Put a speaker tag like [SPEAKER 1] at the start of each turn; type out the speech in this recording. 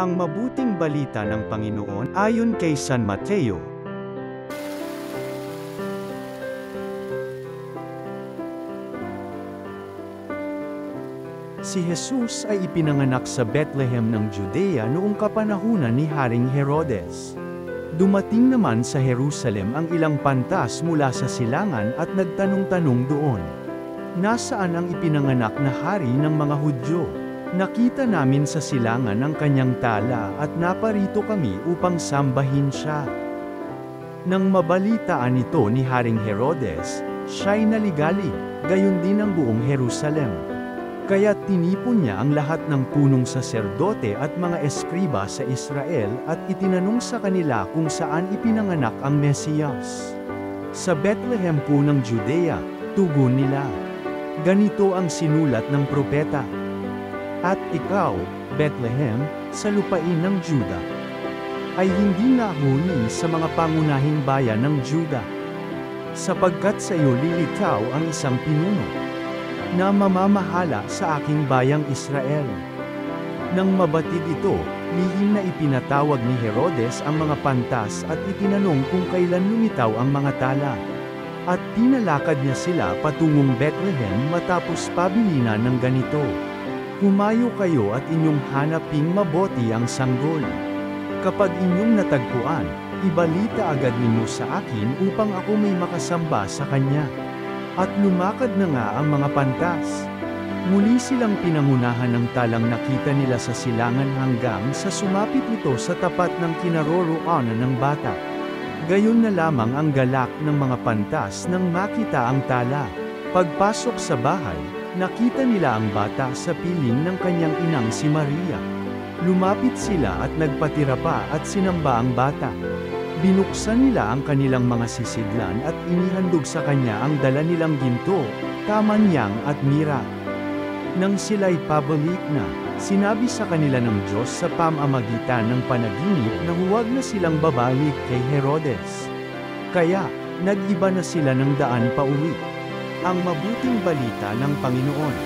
[SPEAKER 1] Ang mabuting balita ng Panginoon ayon kay San Mateo. Si Jesus ay ipinanganak sa Bethlehem ng Judea noong kapanahunan ni Haring Herodes. Dumating naman sa Jerusalem ang ilang pantas mula sa silangan at nagtanong-tanong doon, "Nasaan ang ipinanganak na hari ng mga Hudyo? Nakita namin sa silangan ang kanyang tala at naparito kami upang sambahin siya." Nang mabalitaan ito ni Haring Herodes, siya'y naligali, gayon din ang buong Jerusalem. Kaya tinipon niya ang lahat ng punong saserdote at mga eskriba sa Israel at itinanong sa kanila kung saan ipinanganak ang Mesiyas. "Sa Bethlehem po ng Judea," tugon nila. "Ganito ang sinulat ng propeta. At ikaw, Bethlehem, sa lupain ng Juda, ay hindi nahuli sa mga pangunahing bayan ng Juda. Sapagkat sa iyo lilitaw ang isang pinuno na mamamahala sa aking bayang Israel." Nang mabatid ito, lihim na ipinatawag ni Herodes ang mga pantas at itinanong kung kailan lumitaw ang mga tala. At pinalakad niya sila patungong Bethlehem matapos pabilinan ng ganito, "Humayo kayo at inyong hanaping mabuti ang sanggol. Kapag inyong natagpuan, ibalita agad ninyo sa akin upang ako may makasamba sa kanya." At lumakad na nga ang mga pantas. Muli silang pinangunahan ng talang nakita nila sa silangan hanggang sa sumapit ito sa tapat ng kinaroroonan ng bata. Gayon na lamang ang galak ng mga pantas nang makita ang tala. Pagpasok sa bahay, nakita nila ang bata sa piling ng kanyang inang si Maria. Lumapit sila at nagpatira pa at sinamba ang bata. Binuksan nila ang kanilang mga sisidlan at inihandog sa kanya ang dala nilang ginto, kamanyang at mira. Nang sila'y pabalik na, sinabi sa kanila ng Diyos sa pamamagitan ng panaginip na huwag na silang babalik kay Herodes. Kaya, nag-iba na sila ng daan pauwi. Ang mabuting balita ng Panginoon.